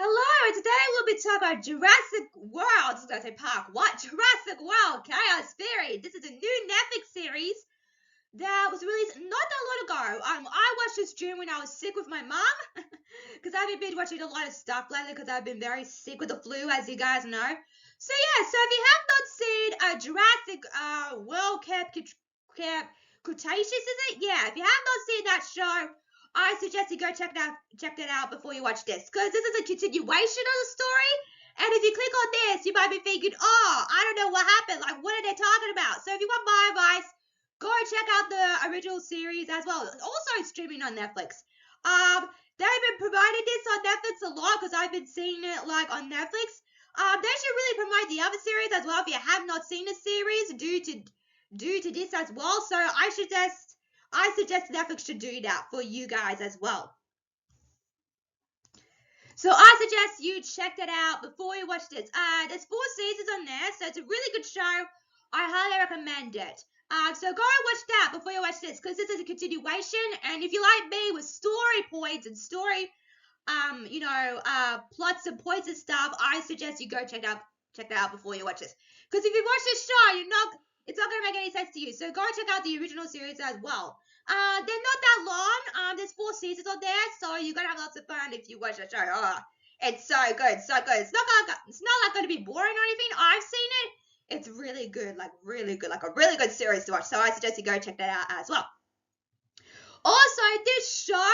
Hello, and today we'll be talking about Jurassic World. I was going to say Park. What? Jurassic World Chaos Theory. This is a new Netflix series that was released not that long ago. I watched this during when I was sick with my mom because I've been watching a lot of stuff lately because I've been very sick with the flu, as you guys know. So yeah, so if you have not seen Jurassic World Cretaceous, is it? Yeah, if you have not seen that show, I suggest you go check that out before you watch this, because this is a continuation of the story. And if you click on this, you might be thinking, oh, I don't know what happened. Like, what are they talking about? So if you want my advice, go and check out the original series as well. Also streaming on Netflix. They've been promoting this on Netflix a lot because I've been seeing it like on Netflix. They should really promote the other series as well if you have not seen the series due to this as well. So I suggest Netflix should do that for you guys as well. So I suggest you check that out before you watch this. There's 4 seasons on there, so it's a really good show. I highly recommend it. So go and watch that before you watch this, because this is a continuation. And if you like me with story points and story, plots and points and stuff, I suggest you go check that out before you watch this. Because if you watch this show, it's not gonna make any sense to you. So go check out the original series as well. They're not that long. There's 4 seasons on there, so you're gonna have lots of fun if you watch the show. Oh, it's so good, so good. It's not gonna be boring or anything. I've seen it. It's really good, like a really good series to watch. So I suggest you go check that out as well. Also, this show,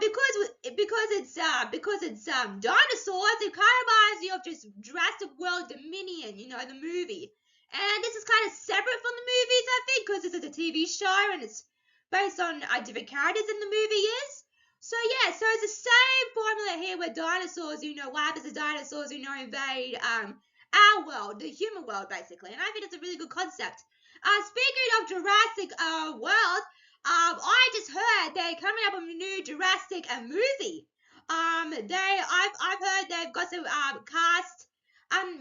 because it's dinosaurs, it kind of reminds you of just Jurassic World Dominion, the movie. And this is kind of separate from the movies, I think, because this is a TV show and it's based on different characters than the movie is. So yeah, so it's the same formula here with dinosaurs. What happens to dinosaurs? Invade our world, the human world, basically. And I think it's a really good concept. Speaking of Jurassic World, I just heard they're coming up with a new Jurassic movie. I've heard they've got some cast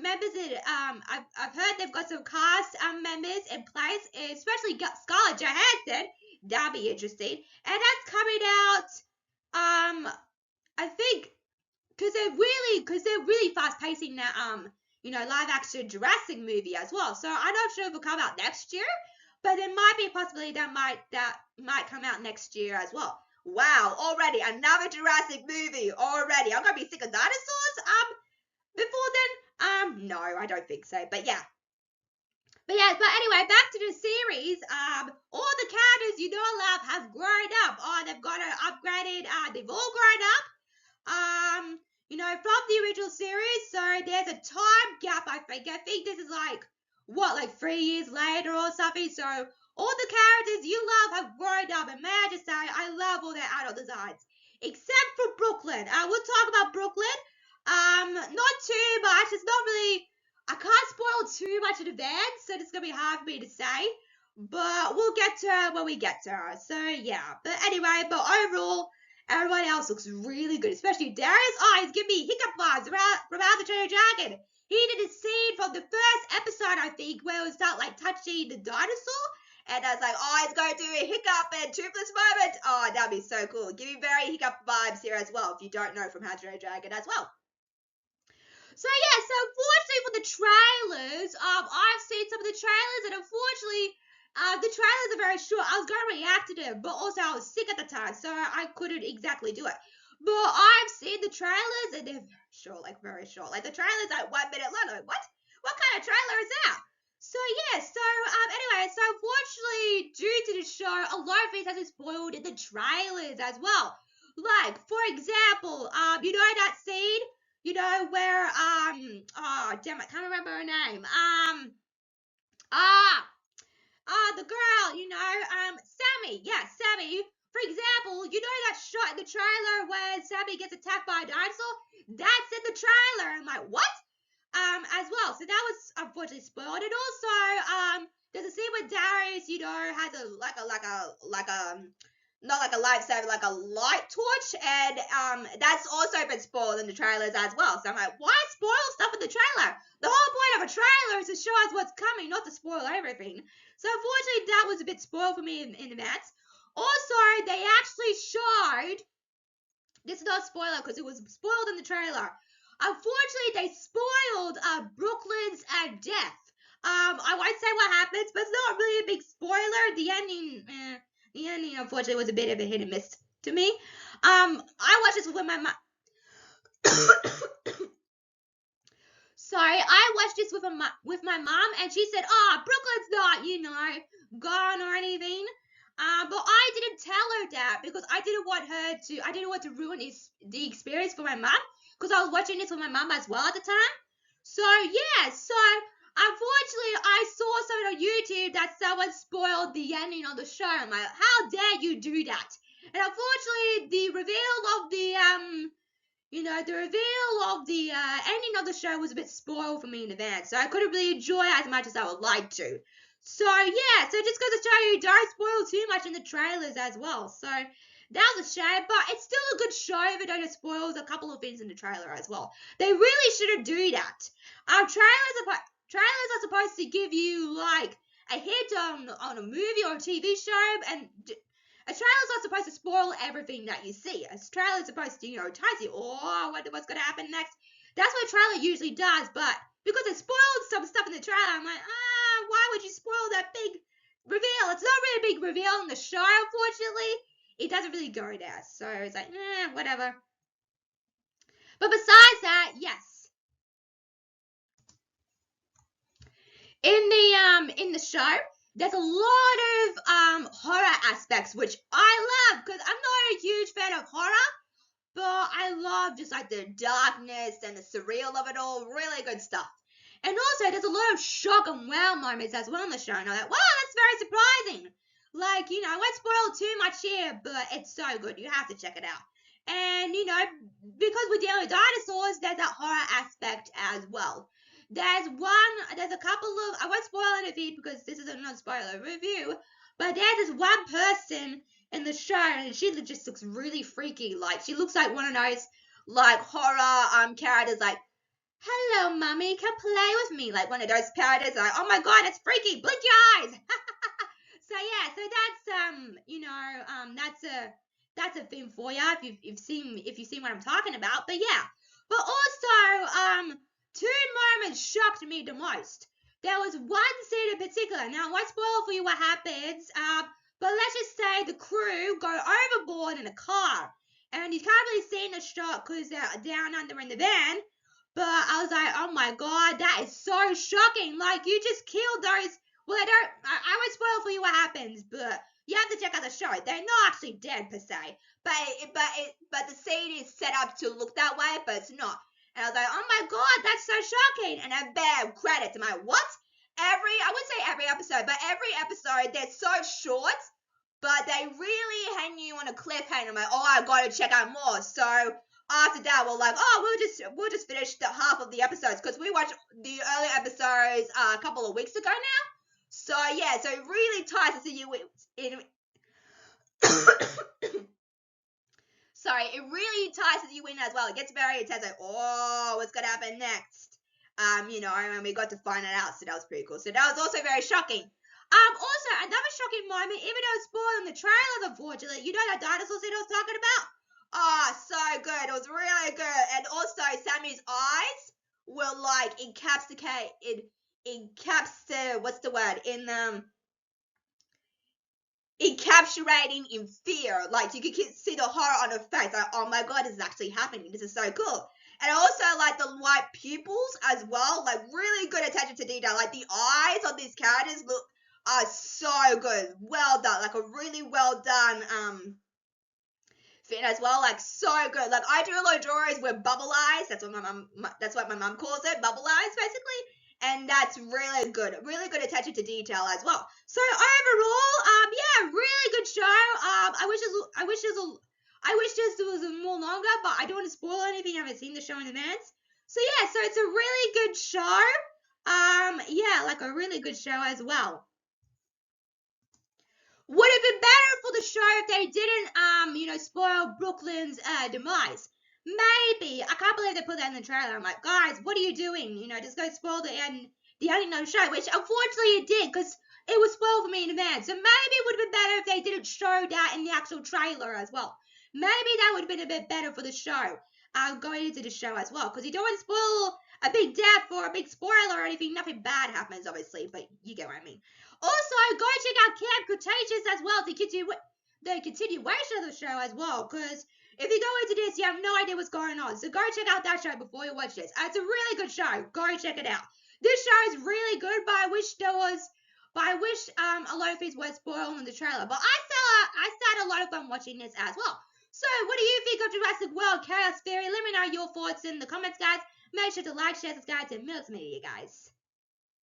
members. I've heard they've got some cast members in place, especially Scarlett Johansson. That'll be interesting. And that's coming out. I think because they're really fast pacing that live action Jurassic movie as well. So I'm not sure if it'll come out next year, but there might be a possibility that might come out next year as well. Wow, already another Jurassic movie already. I'm gonna be sick of dinosaurs before then. No, I don't think so. But yeah. But anyway, back to the series. All the characters love have grown up. Oh, they've got upgraded. They've all grown up. From the original series. So there's a time gap. I think this is like 3 years later or something. So all the characters you love have grown up. And may I just say, I love all their adult designs, except for Brooklyn. We'll talk about Brooklyn. Not too much. It's not really. I can't spoil too much in advance, so it's gonna be hard for me to say. But we'll get to her when we get to her. So yeah. But anyway, overall, everyone else looks really good, especially Darius. Oh, he's giving me hiccup vibes from How to Train Your Dragon. He did a scene from the first episode, I think, where it was like touching the dinosaur. And I was like, oh, he's going to do a hiccup and toothless moment. Oh, that'd be so cool. Give me very hiccup vibes here as well, if you don't know from How to Train Your Dragon as well. So yeah, so unfortunately for the trailers, I've seen some of the trailers, and unfortunately, the trailers are very short. I was going to react to them, but also I was sick at the time, so I couldn't exactly do it. But I've seen the trailers, and they're very short. Like the trailers are 1 minute long. Like, what? What kind of trailer is that? So yeah, anyway, so unfortunately, due to the show, a lot of things have been spoiled in the trailers as well. Like, for example, that scene, where oh damn, I can't remember her name. The girl, Sammy. Yeah, Sammy. For example, that shot in the trailer when Sammy gets attacked by a dinosaur? That's in the trailer. I'm like, what? As well. So that was unfortunately spoiled. And also, there's a scene where Darius, has not like a lightsaber, like a light torch, and that's also been spoiled in the trailers as well. So I'm like, why spoil stuff in the trailer? The whole point of a trailer is to show us what's coming, not to spoil everything. So unfortunately, that was a bit spoiled for me in advance. Also, they actually showed this is not a spoiler because it was spoiled in the trailer. Unfortunately, they spoiled Brooklyn's death. I won't say what happens, but it's not really a big spoiler. The ending, unfortunately, was a bit of a hit and miss to me. I watched this with my mom. Sorry, I watched this with my mom, and she said, "Oh, Brooklyn's not, gone or anything." But I didn't tell her that because I didn't want to ruin the experience for my mom because I was watching this with my mom as well at the time. So yeah, unfortunately I saw something on YouTube that someone spoiled the ending of the show. I'm like, how dare you do that? And unfortunately, the reveal of the ending of the show was a bit spoiled for me in advance, so I couldn't really enjoy it as much as I would like to. So yeah, so just goes to show you, don't spoil too much in the trailers as well. So that was a shame, but it's still a good show even though it spoils a couple of things in the trailer as well. They really shouldn't do that. Trailers are supposed to give you like a hint on a movie or a TV show, and a trailer's not supposed to spoil everything that you see. A trailer's supposed to, entice you. Oh, I wonder what's going to happen next. That's what a trailer usually does, but because it spoiled some stuff in the trailer, I'm like, why would you spoil that big reveal? It's not really a big reveal in the show, unfortunately. It doesn't really go there, so it's like, whatever. But besides that, yes. In the show, there's a lot of horror aspects, which I love, because I'm not a huge fan of horror, but I love just like the darkness and the surreal of it all. Really good stuff. And also, there's a lot of shock and wow moments as well in the show. And I'm like, wow, that's very surprising. Like, I won't spoil too much here, but it's so good. You have to check it out. And, because we're dealing with dinosaurs, there's that horror aspect as well. There's a couple of, I won't spoil anything because this is a non-spoiler review, but there's this one person in the show, and she just looks really freaky. Like, she looks like one of those, like, horror characters, like, hello, mommy, come play with me. Like, one of those characters, like, oh my god, it's freaky, blink your eyes. So, yeah, so that's a thing for you if you've seen what I'm talking about. But, yeah. But also, two moments shocked me the most. There was one scene in particular. Now, I won't spoil for you what happens, but let's just say the crew go overboard in a car. And you can't really see in the shot because they're down under in the van. But I was like, oh my god, that is so shocking. Like, you just killed those. Well, I won't spoil for you what happens, but you have to check out the show. They're not actually dead per se. But the scene is set up to look that way, but it's not. And I was like, oh my god, that's so shocking. And then bam, credits. I'm like, what? I wouldn't say every episode, but every episode, they're so short, but they really hang you on a cliffhanger. I'm like, oh, I gotta check out more. So after that, we're like, oh, we'll just finish the half of the episodes because we watched the early episodes a couple of weeks ago now. So yeah, so it really ties to you in. Sorry, it really ties you in as well. It gets very intense, like, oh, what's gonna happen next? And we got to find it out, so that was pretty cool. So that was also very shocking. Also, another shocking moment, even though it's spoiled in the trailers, unfortunately, you know that dinosaur scene I was talking about? Oh, so good. It was really good. And also, Sammy's eyes were like encapsulating in fear. Like, you could see the horror on her face. Like, oh my god, this is actually happening. This is so cool. And also, like, the white pupils as well. Like, really good attention to detail. Like, the eyes of these characters are so good. Well done. Like, a really well done fit as well. Like, so good. Like, I do a lot of drawings with bubble eyes. That's what my mum calls it. Bubble eyes, basically. And that's really good attention to detail as well. So overall, yeah, really good show. I wish this was more longer, but I don't want to spoil anything. I haven't seen the show in advance. So yeah, so it's a really good show. Yeah, like a really good show as well. Would have been better for the show if they didn't, spoil Brooklyn's demise. Maybe. I can't believe they put that in the trailer. I'm like, guys, what are you doing? Just go spoil the ending of the show, which unfortunately it did because it was spoiled for me in advance. So maybe it would have been better if they didn't show that in the actual trailer as well. maybe that would have been a bit better for the show, going into the show as well, because you don't want to spoil a big death or a big spoiler or anything. Nothing bad happens, obviously, but you get what I mean. Also, go check out Camp Cretaceous as well, the continuation of the show as well, because if you go into this, you have no idea what's going on. So go check out that show before you watch this. It's a really good show. Go check it out. This show is really good, but I wish a lot of things were spoiled in the trailer. But I had a lot of fun watching this as well. So what do you think of Jurassic World Chaos Theory? Let me know your thoughts in the comments, guys. Make sure to like, share, subscribe to Mills Media, guys.